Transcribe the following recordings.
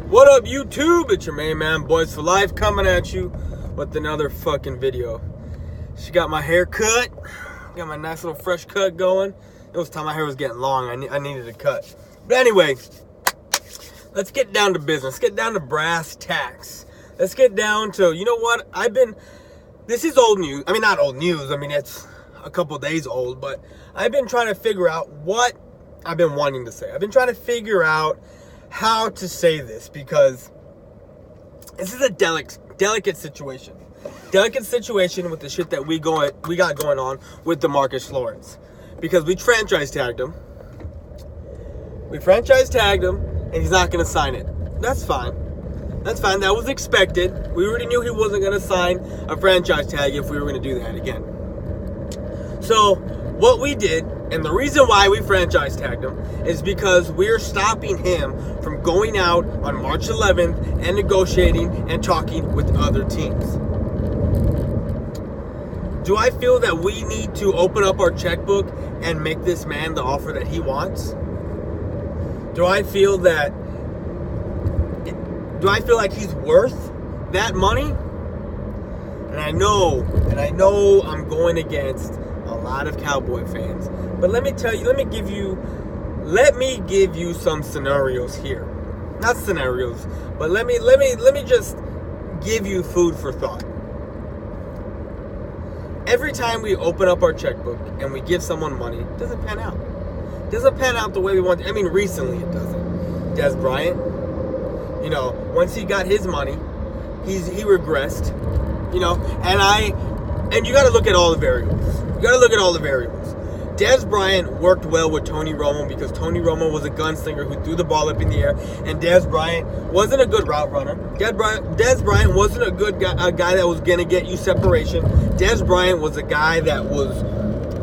What up, YouTube? It's your main man, Boys for Life, coming at you with another fucking video. She got my hair cut. Got my nice little fresh cut going. It was time my hair was getting long. I needed a cut. But anyway, let's get down to business. Get down to brass tacks. Let's get down to, you know what? This is old news. I mean, not old news. I mean, it's a couple days old. But I've been trying to figure out what I've been wanting to say. I've been trying to figure out how to say this, because this is a delicate situation. Delicate situation with the shit that we got going on with Demarcus Lawrence, because we franchise tagged him. And he's not going to sign it. That's fine. That was expected. We already knew he wasn't going to sign a franchise tag if we were going to do that again. So what we did, and the reason why we franchise tagged him, is because we're stopping him from going out on March 11th and negotiating and talking with other teams. Do I feel that we need to open up our checkbook and make this man the offer that he wants? Do I feel like he's worth that money? And I know I'm going against a lot of Cowboy fans. But let me give you some scenarios here. Not scenarios, but let me just give you food for thought. Every time we open up our checkbook and we give someone money, it doesn't pan out. It doesn't pan out the way we want. I mean, recently it doesn't. Des Bryant, once he got his money, he regressed, and you got to look at all the variables. Des Bryant worked well with Tony Romo because Tony Romo was a gunslinger who threw the ball up in the air, and Des Bryant wasn't a good route runner. Des Bryant wasn't a guy that was going to get you separation. Des Bryant was a guy that was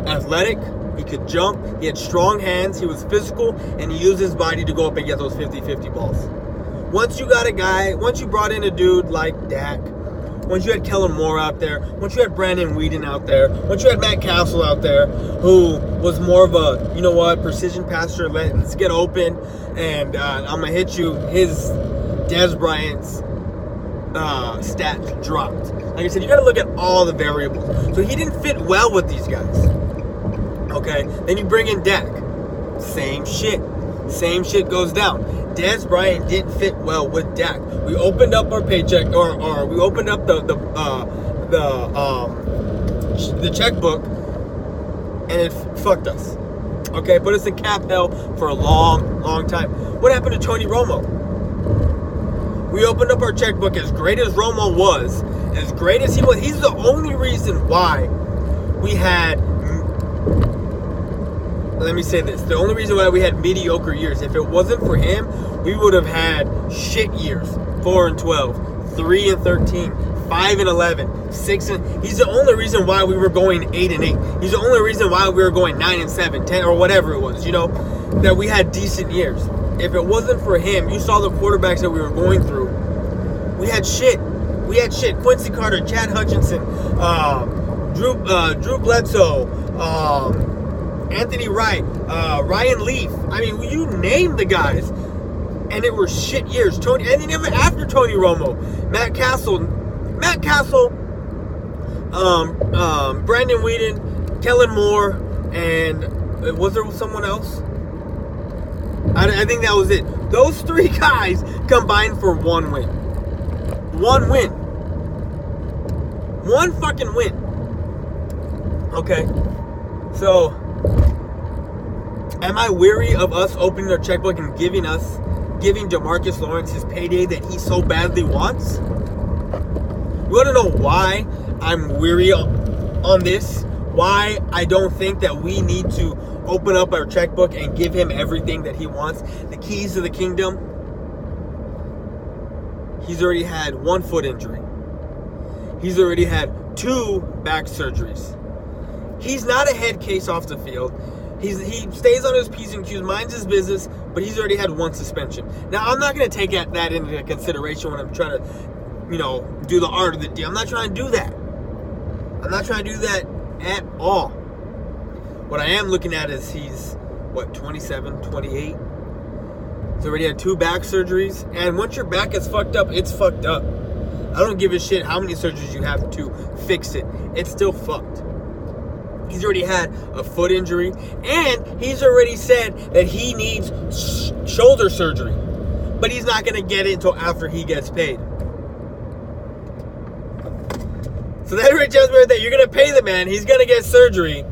athletic. He could jump. He had strong hands. He was physical, and he used his body to go up and get those 50-50 balls. Once you brought in a dude like Dak, once you had Kellen Moore out there, once you had Brandon Weeden out there, once you had Matt Castle out there, who was more of a, precision passer, let's get open, and I'm going to hit you, his Des Bryant's stats dropped. Like I said, you got to look at all the variables. So he didn't fit well with these guys. Okay? Then you bring in Dak. Same shit goes down. Des Bryant didn't fit well with Dak. We opened up our paycheck, or we opened up the checkbook, and it fucked us. Okay, put us in cap hell for a long time. What happened to Tony Romo? We opened up our checkbook. As great as Romo was, as great as he was, he's the only reason why we had. Let me say this. The only reason why we had mediocre years, if it wasn't for him, we would have had shit years. 4-12, 3-13, 5-11, 6. He's the only reason why we were going 8-8. He's the only reason why we were going 9-7, 10, or whatever it was, that we had decent years. If it wasn't for him, you saw the quarterbacks that we were going through. We had shit. Quincy Carter, Chad Hutchinson, Drew Bledsoe, Anthony Wright, Ryan Leaf. I mean, you name the guys, and it were shit years. And then even after Tony Romo, Matt Castle, Brandon Weeden, Kellen Moore, and was there someone else? I think that was it. Those three guys combined for one win. One fucking win. Okay, so. Am I weary of us opening our checkbook and giving Demarcus Lawrence his payday that he so badly wants? You want to know why I'm weary on this? Why I don't think that we need to open up our checkbook and give him everything that he wants, the keys to the kingdom? He's already had 1 foot injury. He's already had 2 back surgeries. He's not a head case off the field. He stays on his P's and Q's, minds his business, but he's already had 1 suspension. Now, I'm not going to take that into consideration when I'm trying to, do the art of the deal. I'm not trying to do that. I'm not trying to do that at all. What I am looking at is he's, 27, 28? He's already had 2 back surgeries. And once your back is fucked up, it's fucked up. I don't give a shit how many surgeries you have to fix it. It's still fucked. He's already had a foot injury. And he's already said that he needs shoulder surgery. But he's not going to get it until after he gets paid. So that right there, you're going to pay the man. He's going to get surgery.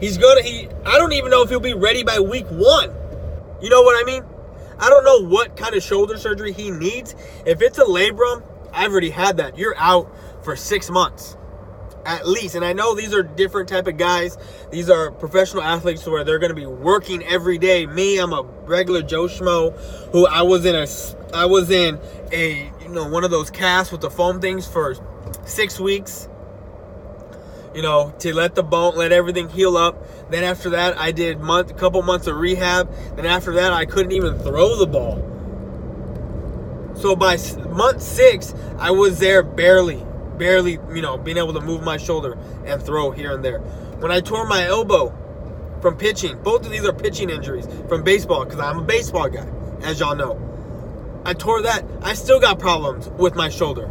I don't even know if he'll be ready by week 1. You know what I mean? I don't know what kind of shoulder surgery he needs. If it's a labrum, I've already had that. You're out for 6 months. At least. And I know these are different type of guys. These are professional athletes where they're going to be working every day. Me, I'm a regular Joe Schmo who I was in a one of those casts with the foam things for 6 weeks. To let everything heal up. Then after that, I did a couple months of rehab. Then after that, I couldn't even throw the ball. So by month 6, I was there barely, being able to move my shoulder and throw here and there. When I tore my elbow from pitching, both of these are pitching injuries from baseball, because I'm a baseball guy, as y'all know. I tore that. I still got problems with my shoulder.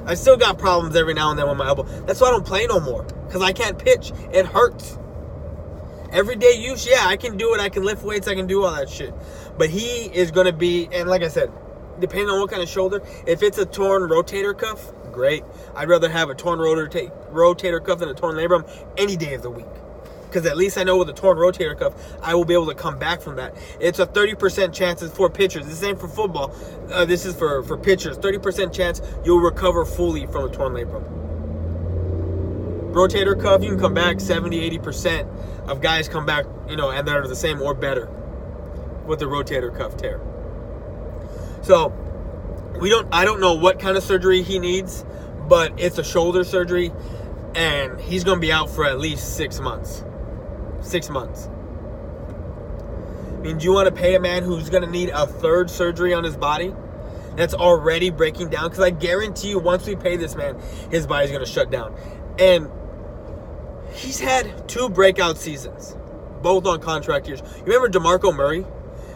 I still got problems every now and then with my elbow. That's why I don't play no more, because I can't pitch. It hurts. Everyday use, yeah, I can do it. I can lift weights. I can do all that shit. But he is going to be, and like I said, depending on what kind of shoulder, if it's a torn rotator cuff, great. I'd rather have a torn rotator cuff than a torn labrum any day of the week. Because at least I know with a torn rotator cuff, I will be able to come back from that. It's a 30% chance for pitchers. This ain't for football. This is for pitchers. 30% chance you'll recover fully from a torn labrum. Rotator cuff, you can come back 70-80% of guys come back, and they're the same or better with the rotator cuff tear. So, I don't know what kind of surgery he needs, but it's a shoulder surgery, and he's going to be out for at least 6 months. 6 months. I mean, do you want to pay a man who's going to need a 3rd surgery on his body that's already breaking down? Because I guarantee you, once we pay this man, his body's going to shut down. And he's had 2 breakout seasons, both on contract years. You remember DeMarco Murray?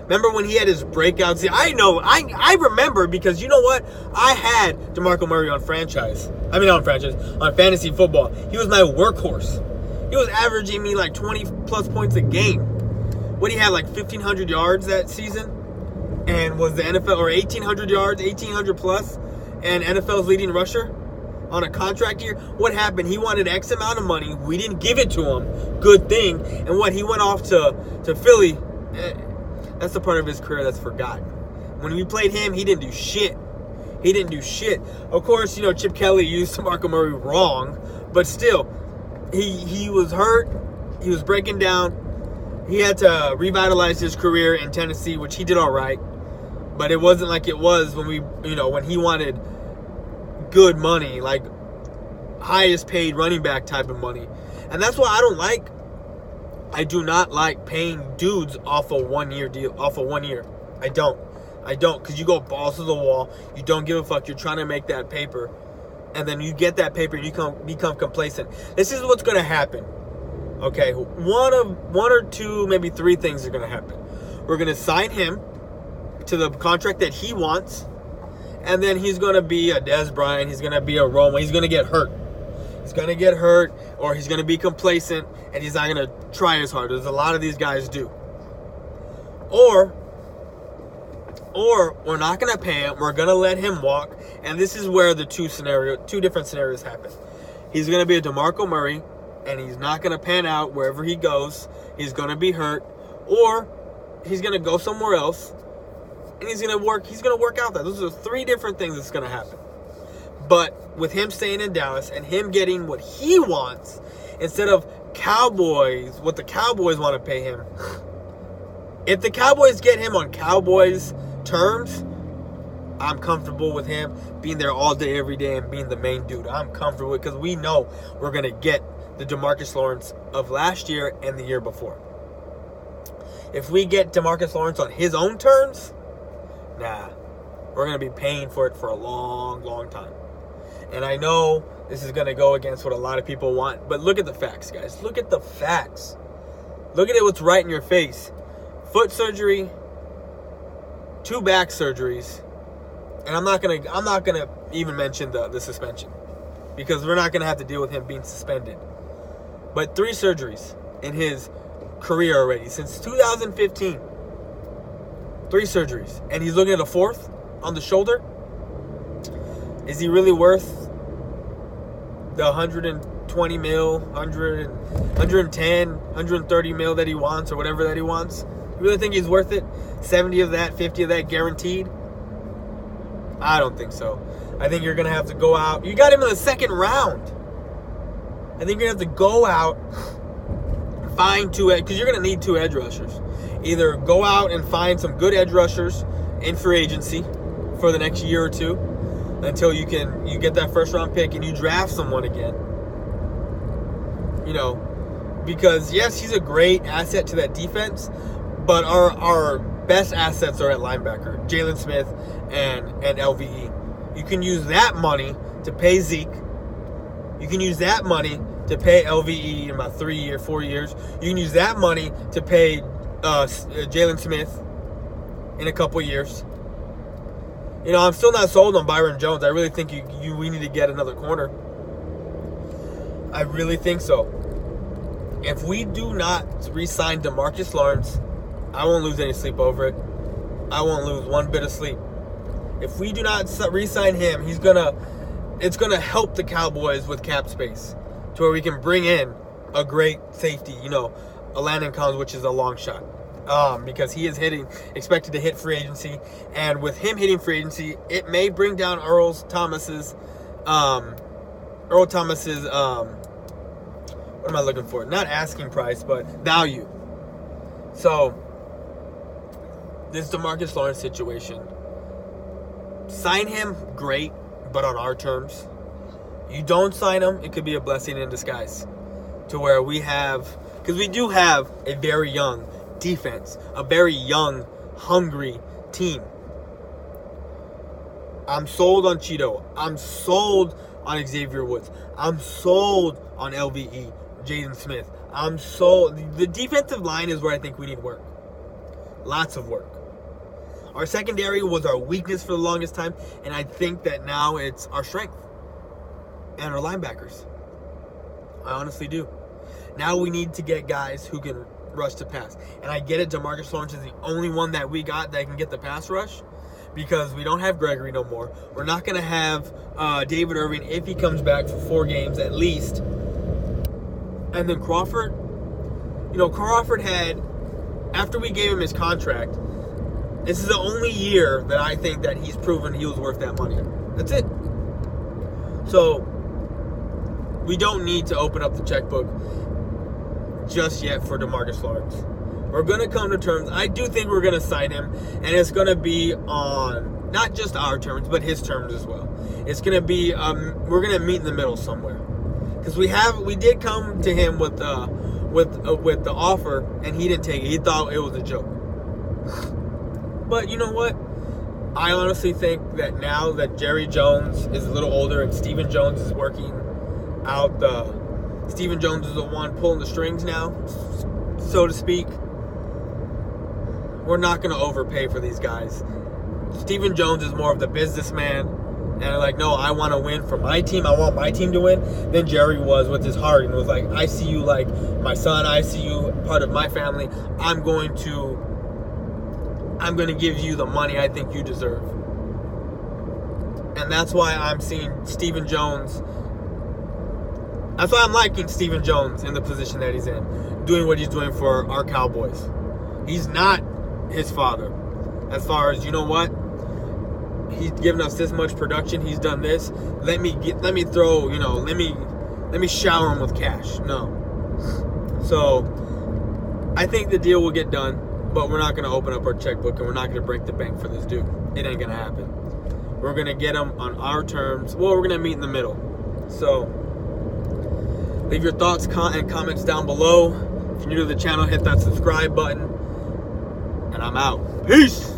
Remember when he had his breakout season? I know. I remember, because you know what? I had DeMarco Murray on fantasy football. He was my workhorse. He was averaging me like 20-plus points a game. What, he had like 1,500 yards that season? And was the NFL, or 1,800 yards, 1,800 plus, and NFL's leading rusher on a contract year? What happened? He wanted X amount of money. We didn't give it to him. Good thing. And what, he went off to Philly. That's the part of his career that's forgotten. When we played him, he didn't do shit. He didn't do shit. Of course, Chip Kelly used DeMarco Murray wrong, but still, he was hurt. He was breaking down. He had to revitalize his career in Tennessee, which he did all right. But it wasn't like it was when when he wanted good money, like highest paid running back type of money. And that's why I do not like paying dudes off a 1 year deal, off a 1 year. I don't, because you go balls to the wall. You don't give a fuck. You're trying to make that paper, and then you get that paper and you become complacent. This is what's going to happen. Okay, one or two, maybe 3 things are going to happen. We're going to sign him to the contract that he wants, and then he's going to be a Dez Bryant. He's going to be a Romo. He's going to get hurt. He's going to get hurt, or he's going to be complacent, and he's not going to try as hard as a lot of these guys do. Or we're not going to pay him. We're going to let him walk, and this is where the 2 different scenarios happen. He's going to be a DeMarco Murray, and he's not going to pan out wherever he goes. He's going to be hurt, or he's going to go somewhere else, and he's going to work out that. Those are 3 different things that's going to happen. But with him staying in Dallas and him getting what he wants instead of what the Cowboys want to pay him, if the Cowboys get him on Cowboys terms, I'm comfortable with him being there all day, every day, and being the main dude. I'm comfortable with, because we know we're going to get the Demarcus Lawrence of last year and the year before. If we get Demarcus Lawrence on his own terms, nah, we're going to be paying for it for a long, long time. And I know this is going to go against what a lot of people want, but look at the facts, guys. Look at the facts. Look at what's right in your face. Foot surgery, 2 back surgeries, and I'm not gonna even mention the suspension, because we're not gonna have to deal with him being suspended. But 3 surgeries in his career already since 2015. 3 surgeries, and he's looking at a 4th on the shoulder. Is he really worth the 120 mil, 100, 110, 130 mil that he wants, or whatever that he wants? You really think he's worth it? 70 of that, 50 of that guaranteed? I don't think so. I think you're going to have to go out. You got him in the 2nd round. I think you're going to have to go out, find 2 edge, because you're going to need 2 edge rushers. Either go out and find some good edge rushers in free agency for the next year or 2 until you get that 1st round pick and you draft someone again. You know, because yes, he's a great asset to that defense, but our best assets are at linebacker, Jalen Smith and LVE. You can use that money to pay Zeke. You can use that money to pay LVE in about 4 years. You can use that money to pay Jalen Smith in a couple years. You know, I'm still not sold on Byron Jones. I really think we need to get another corner. I really think so. If we do not re-sign Demarcus Lawrence, I won't lose any sleep over it. I won't lose one bit of sleep. If we do not re-sign him, it's gonna help the Cowboys with cap space to where we can bring in a great safety. You know, a Landon Collins, which is a long shot. Because he is expected to hit free agency, and with him hitting free agency, it may bring down Earl Thomas's, what am I looking for? Not asking price, but value. So, this Demarcus Lawrence situation, sign him, great, but on our terms. You don't sign him, it could be a blessing in disguise, to where because we do have a very young defense, a very young, hungry team. I'm sold on Cheeto. I'm sold on Xavier Woods. I'm sold on LVE, Jaden Smith. I'm sold. The defensive line is where I think we need work. Lots of work. Our secondary was our weakness for the longest time, and I think that now it's our strength. And our linebackers. I honestly do. Now we need to get guys who can rush to pass. And I get it, Demarcus Lawrence is the only one that we got that can get the pass rush, because we don't have Gregory no more. We're not going to have David Irving if he comes back for 4 games at least. And then Crawford, Crawford had, after we gave him his contract, this is the only year that I think that he's proven he was worth that money. That's it. So, we don't need to open up the checkbook just yet for Demarcus Lawrence. We're going to come to terms. I do think we're going to sign him, and it's going to be on not just our terms, but his terms as well. It's going to be, we're going to meet in the middle somewhere. Because we did come to him with the offer, and he didn't take it. He thought it was a joke. But you know what? I honestly think that now that Jerry Jones is a little older and Stephen Jones is working out Stephen Jones is the one pulling the strings now, so to speak. We're not going to overpay for these guys. Stephen Jones is more of the businessman, and like, no, I want to win for my team. I want my team to win. Then Jerry was with his heart and was like, I see you like my son. I see you part of my family. I'm going to give you the money I think you deserve. And that's why I'm seeing Stephen Jones. That's why I'm liking Stephen Jones in the position that he's in, doing what he's doing for our Cowboys. He's not his father. As far as, you know what? He's given us this much production. He's done this. Let me shower him with cash. No. So, I think the deal will get done, but we're not going to open up our checkbook and we're not going to break the bank for this dude. It ain't going to happen. We're going to get him on our terms. Well, we're going to meet in the middle. So, leave your thoughts and comments down below. If you're new to the channel, hit that subscribe button. And I'm out. Peace!